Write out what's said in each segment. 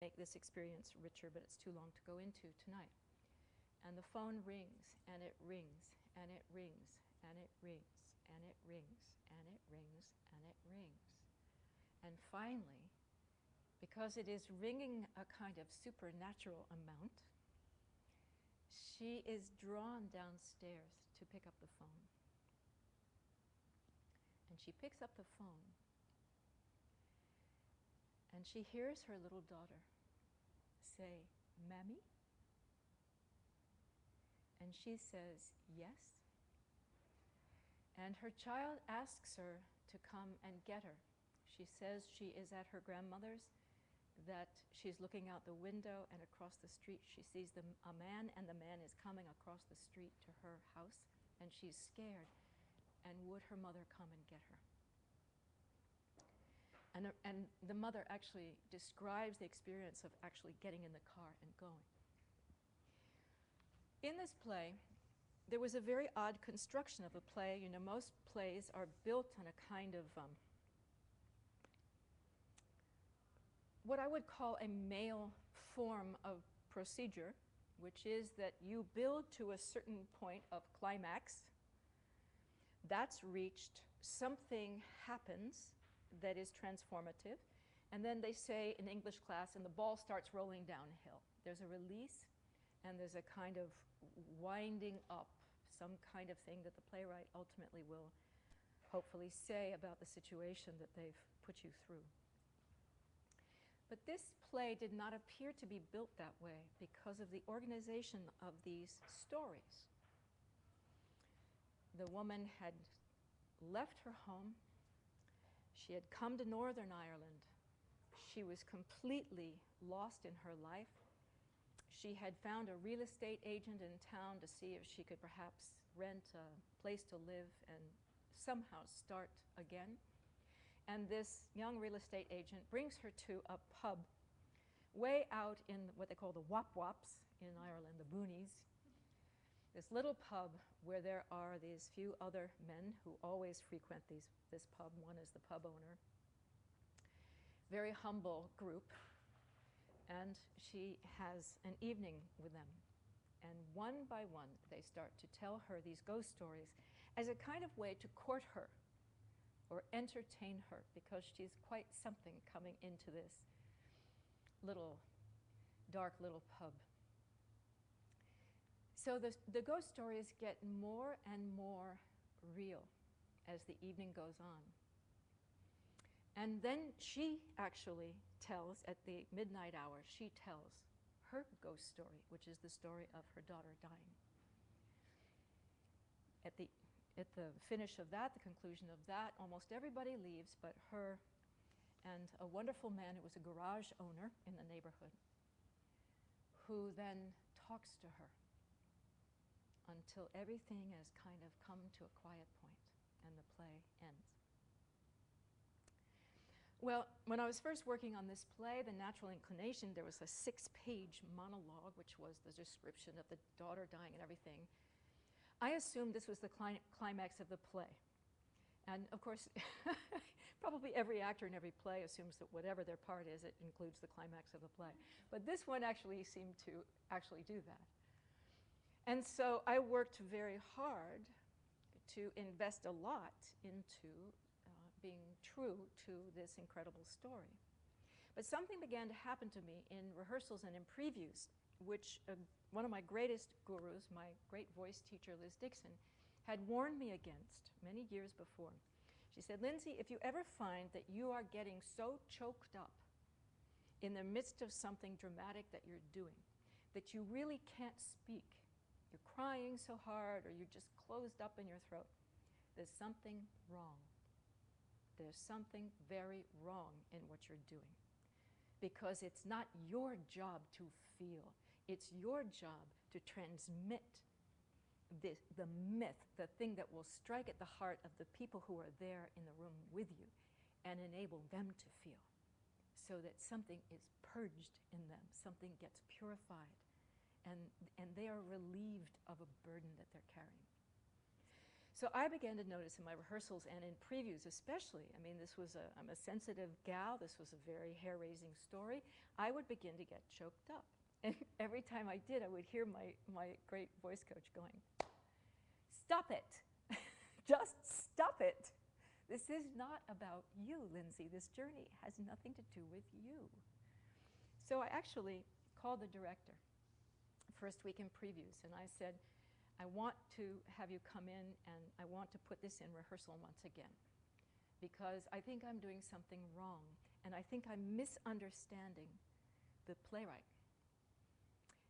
make this experience richer, but it's too long to go into tonight. And the phone rings, and it rings, and it rings, and it rings, and it rings, and it rings, and it rings. And finally, because it is ringing a kind of supernatural amount, she is drawn downstairs to pick up the phone. And she picks up the phone, and she hears her little daughter say, "Mammy?" And she says, "Yes." And her child asks her to come and get her. She says she is at her grandmother's, that she's looking out the window, and across the street she sees a man, and the man is coming across the street to her house, and she's scared. And would her mother come and get her? And the mother actually describes the experience of actually getting in the car and going. In this play, there was a very odd construction of a play. You know, most plays are built on a kind of what I would call a male form of procedure, which is that you build to a certain point of climax. That's reached, something happens that is transformative, and then they say in English class, and the ball starts rolling downhill. There's a release, and there's a kind of winding up, some kind of thing that the playwright ultimately will hopefully say about the situation that they've put you through. But this play did not appear to be built that way because of the organization of these stories. The woman had left her home. She had come to Northern Ireland. She was completely lost in her life. She had found a real estate agent in town to see if she could perhaps rent a place to live and somehow start again. And this young real estate agent brings her to a pub way out in what they call the Wop Wops in Ireland, the boonies. This little pub where there are these few other men who always frequent this pub. One is the pub owner. Very humble group. And she has an evening with them. And one by one, they start to tell her these ghost stories as a kind of way to court her or entertain her, because she's quite something coming into this little, dark little pub. So the ghost stories get more and more real as the evening goes on. And then she actually tells, at the midnight hour, she tells her ghost story, which is the story of her daughter dying. At the finish of that, the conclusion of that, almost everybody leaves but her and a wonderful man who was a garage owner in the neighborhood, who then talks to her until everything has kind of come to a quiet point and the play ends. Well, when I was first working on this play, The Natural Inclination, there was a 6-page monologue, which was the description of the daughter dying and everything. I assumed this was the climax of the play. And of course, probably every actor in every play assumes that whatever their part is, it includes the climax of the play. But this one actually seemed to actually do that. And so I worked very hard to invest a lot into being true to this incredible story. But something began to happen to me in rehearsals and in previews, which one of my greatest gurus, my great voice teacher, Liz Dixon, had warned me against many years before. She said, "Lindsay, if you ever find that you are getting so choked up in the midst of something dramatic that you're doing, that you really can't speak, you're crying so hard or you're just closed up in your throat, there's something wrong. There's something very wrong in what you're doing. Because it's not your job to feel. It's your job to transmit the myth, the thing that will strike at the heart of the people who are there in the room with you and enable them to feel, so that something is purged in them, something gets purified, and they are relieved of a burden that they're carrying." So I began to notice in my rehearsals and in previews especially, I mean, I'm a sensitive gal, this was a very hair-raising story, I would begin to get choked up. And every time I did, I would hear my great voice coach going, "Stop it, just stop it. This is not about you, Lindsay. This journey has nothing to do with you." So I actually called the director first week in previews, and I said, "I want to have you come in, and I want to put this in rehearsal once again, because I think I'm doing something wrong, and I think I'm misunderstanding the playwright.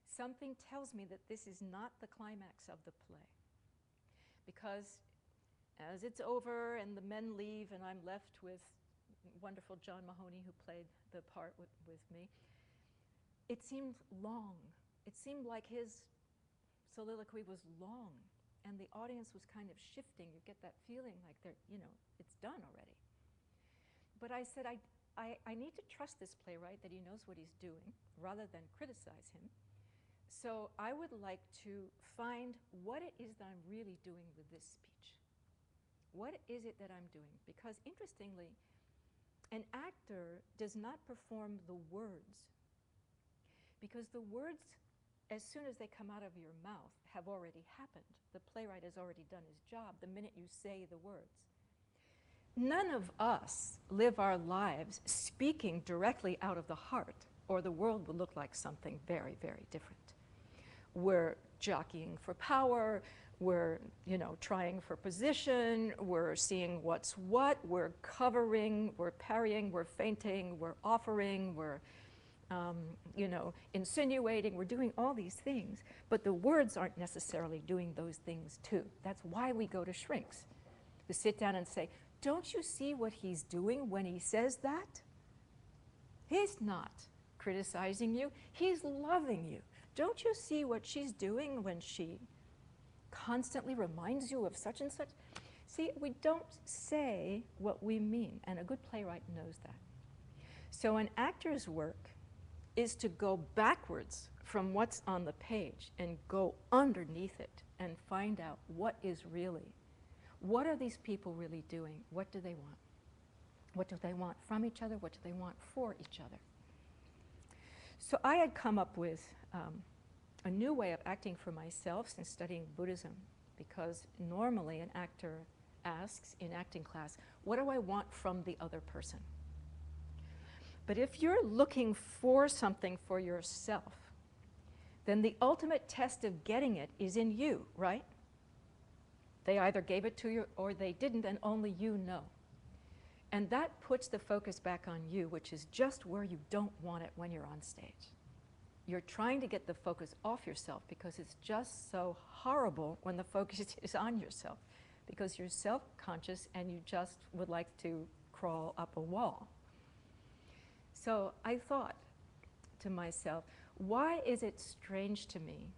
Something tells me that this is not the climax of the play, because as it's over and the men leave and I'm left with wonderful John Mahoney, who played the part with me, it seemed long. It seemed like his soliloquy was long, and the audience was kind of shifting. You get that feeling like it's done already. But I said, I need to trust this playwright that he knows what he's doing, rather than criticize him. So I would like to find what it is that I'm really doing with this speech. What is it that I'm doing? Because interestingly, an actor does not perform the words, because the words, as soon as they come out of your mouth, have already happened. The playwright has already done his job the minute you say the words. None of us live our lives speaking directly out of the heart, or the world would look like something very, very different. We're jockeying for power, we're trying for position, we're seeing what's what, we're covering, we're parrying, we're feinting, we're offering, we're insinuating, we're doing all these things, but the words aren't necessarily doing those things too. That's why we go to shrinks, to sit down and say, "Don't you see what he's doing when he says that? He's not criticizing you, he's loving you. Don't you see what she's doing when she constantly reminds you of such and such?" See, we don't say what we mean, and a good playwright knows that. So an actor's work is to go backwards from what's on the page and go underneath it and find out what are these people really doing? What do they want? What do they want from each other? What do they want for each other? So I had come up with a new way of acting for myself since studying Buddhism, because normally an actor asks in acting class, what do I want from the other person? But if you're looking for something for yourself, then the ultimate test of getting it is in you, right? They either gave it to you or they didn't, and only you know. And that puts the focus back on you, which is just where you don't want it when you're on stage. You're trying to get the focus off yourself because it's just so horrible when the focus is on yourself, because you're self-conscious and you just would like to crawl up a wall. So I thought to myself, why is it strange to me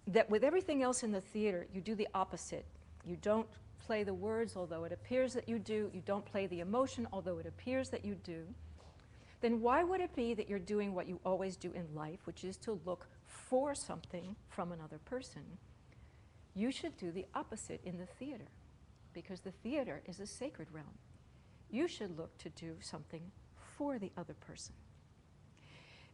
that with everything else in the theater, you do the opposite? You don't play the words, although it appears that you do. You don't play the emotion, although it appears that you do. Then why would it be that you're doing what you always do in life, which is to look for something from another person? You should do the opposite in the theater, because the theater is a sacred realm. You should look to do something for the other person.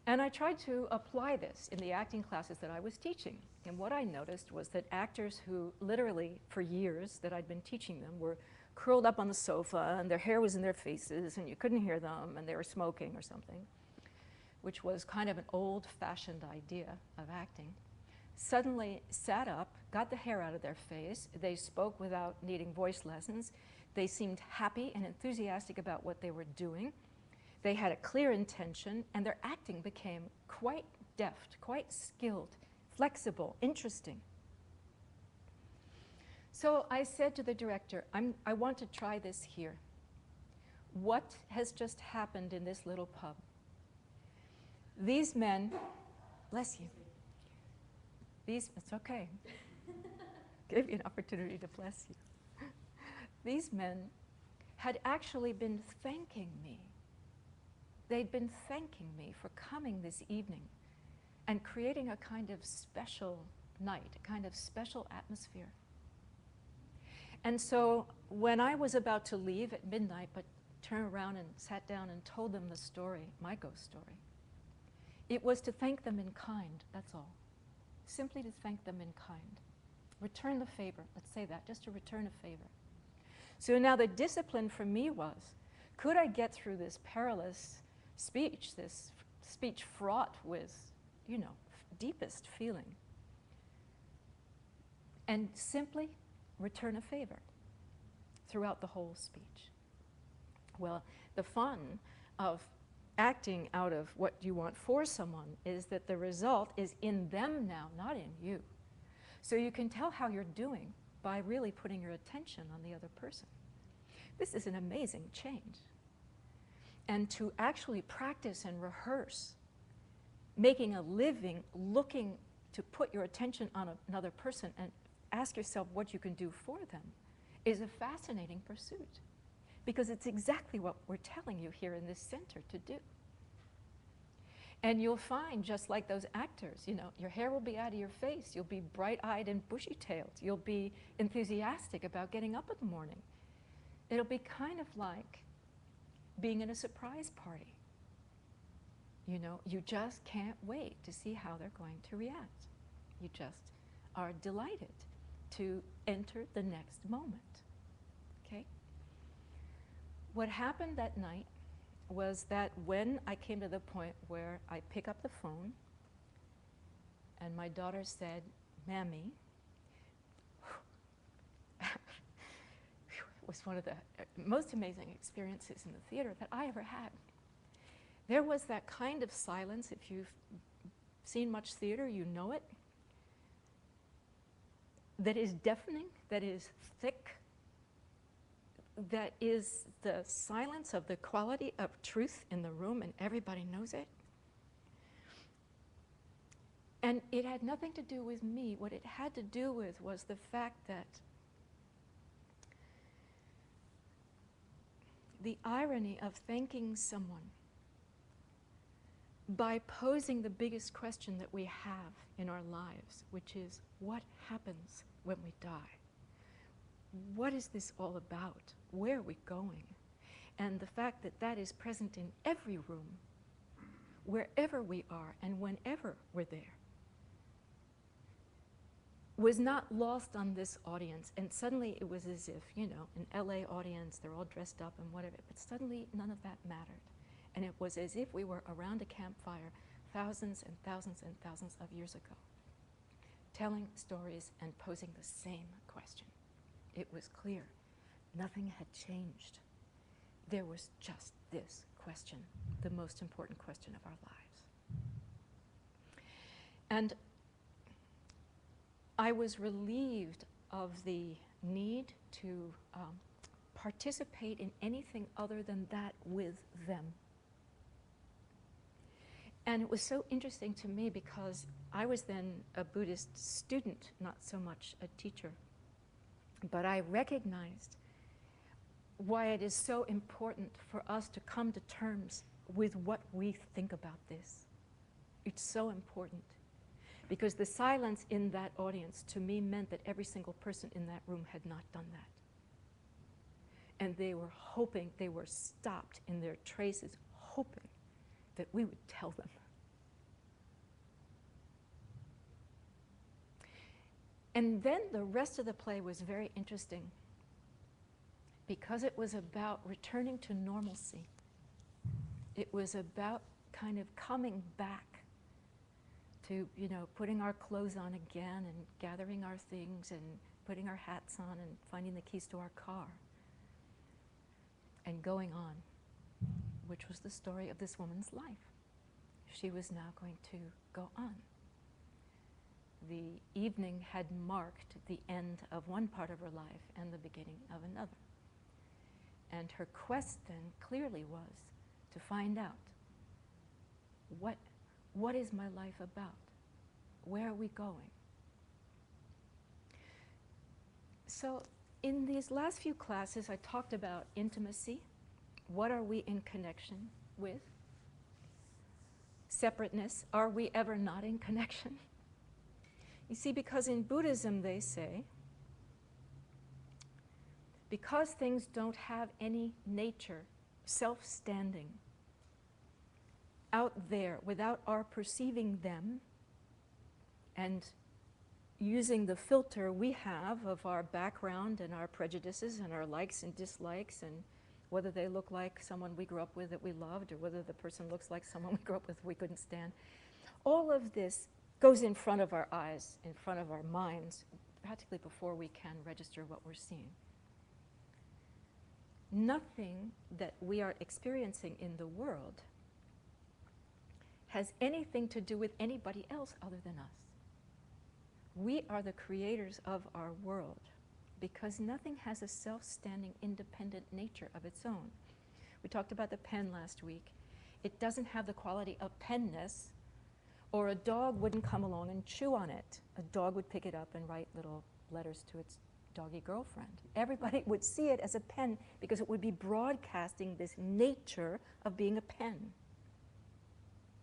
And I tried to apply this in the acting classes that I was teaching. And what I noticed was that actors who literally, for years that I'd been teaching them, were curled up on the sofa and their hair was in their faces and you couldn't hear them and they were smoking or something, which was kind of an old-fashioned idea of acting, suddenly sat up, got the hair out of their face, they spoke without needing voice lessons, they seemed happy and enthusiastic about what they were doing, they had a clear intention, and their acting became quite deft, quite skilled, flexible, interesting. So I said to the director, I want to try this here. What has just happened in this little pub? These men, bless you. It's okay. Give you an opportunity to bless you. These men had actually been thanking me. They'd been thanking me for coming this evening and creating a kind of special night, a kind of special atmosphere. And so when I was about to leave at midnight, but turned around and sat down and told them the story, my ghost story, it was to thank them in kind, that's all. Simply to thank them in kind. Return the favor, let's say that, just to return a favor. So now the discipline for me was, could I get through this perilous speech, this speech fraught with, you know, deepest feeling, and simply return a favor throughout the whole speech? Well, the fun of acting out of what you want for someone is that the result is in them now, not in you. So you can tell how you're doing by really putting your attention on the other person. This is an amazing change. And to actually practice and rehearse, making a living, looking to put your attention on another person and ask yourself what you can do for them, is a fascinating pursuit. Because it's exactly what we're telling you here in this center to do. And you'll find, just like those actors, you know, your hair will be out of your face, you'll be bright-eyed and bushy-tailed, you'll be enthusiastic about getting up in the morning. It'll be kind of like being in a surprise party. You know, you just can't wait to see how they're going to react. You just are delighted to enter the next moment, okay? What happened that night was that when I came to the point where I pick up the phone and my daughter said, "Mammy," it was one of the most amazing experiences in the theater that I ever had. There was that kind of silence. If you've seen much theater, you know it. That is deafening, that is thick, that is the silence of the quality of truth in the room, and everybody knows it. And it had nothing to do with me. What it had to do with was the fact that the irony of thanking someone by posing the biggest question that we have in our lives, which is, what happens when we die? What is this all about? Where are we going? And the fact that that is present in every room, wherever we are and whenever we're there, was not lost on this audience. And suddenly it was as if, you know, an LA audience, they're all dressed up and whatever, but suddenly none of that mattered. And it was as if we were around a campfire thousands and thousands and thousands of years ago, telling stories and posing the same question. It was clear. Nothing had changed. There was just this question, the most important question of our lives. And I was relieved of the need to participate in anything other than that with them. And it was so interesting to me because I was then a Buddhist student, not so much a teacher. But I recognized why it is so important for us to come to terms with what we think about this. It's so important. Because the silence in that audience to me meant that every single person in that room had not done that. And they were hoping, they were stopped in their traces, hoping that we would tell them. And then the rest of the play was very interesting because it was about returning to normalcy. It was about kind of coming back to, you know, putting our clothes on again and gathering our things and putting our hats on and finding the keys to our car and going on, which was the story of this woman's life. She was now going to go on. The evening had marked the end of one part of her life and the beginning of another. And her quest then clearly was to find out, what is my life about? Where are we going? So in these last few classes, I talked about intimacy. What are we in connection with? Separateness. Are we ever not in connection? You see, because in Buddhism they say, because things don't have any nature, self-standing, out there without our perceiving them and using the filter we have of our background and our prejudices and our likes and dislikes and whether they look like someone we grew up with that we loved or whether the person looks like someone we grew up with we couldn't stand. All of this goes in front of our eyes, in front of our minds, practically before we can register what we're seeing. Nothing that we are experiencing in the world has anything to do with anybody else other than us. We are the creators of our world because nothing has a self-standing, independent nature of its own. We talked about the pen last week. It doesn't have the quality of penness, or a dog wouldn't come along and chew on it. A dog would pick it up and write little letters to its doggy girlfriend. Everybody would see it as a pen because it would be broadcasting this nature of being a pen.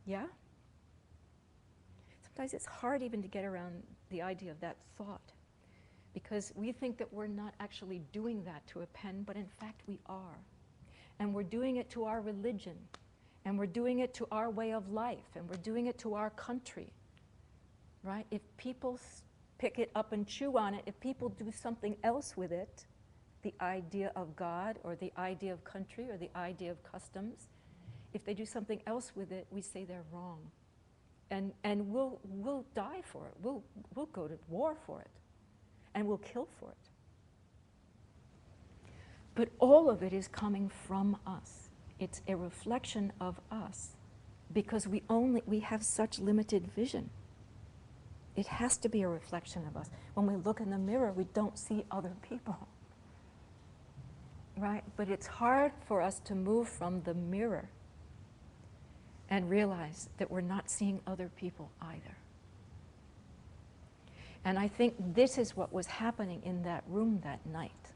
Yeah? Sometimes it's hard even to get around the idea of that thought because we think that we're not actually doing that to a pen, but in fact we are. And we're doing it to our religion, and we're doing it to our way of life, and we're doing it to our country, right? If people pick it up and chew on it, if people do something else with it, the idea of God or the idea of country or the idea of customs, if they do something else with it, we say they're wrong. And we'll die for it. We'll go to war for it. And we'll kill for it. But all of it is coming from us. It's a reflection of us because we have such limited vision. It has to be a reflection of us. When we look in the mirror, we don't see other people. Right? But it's hard for us to move from the mirror and realize that we're not seeing other people either. And I think this is what was happening in that room that night,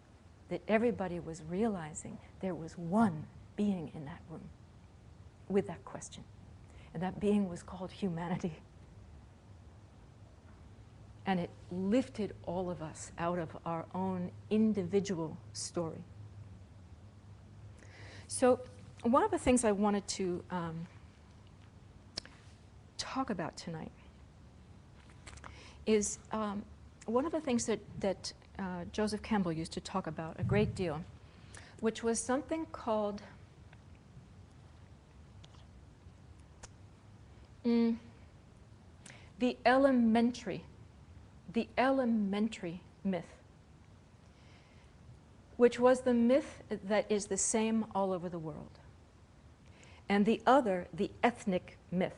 that everybody was realizing there was one being in that room with that question. And that being was called humanity. And it lifted all of us out of our own individual story. So one of the things I wanted to talk about tonight is one of the things that Joseph Campbell used to talk about a great deal, which was something called the elementary myth, which was the myth that is the same all over the world. And the other, the ethnic myth,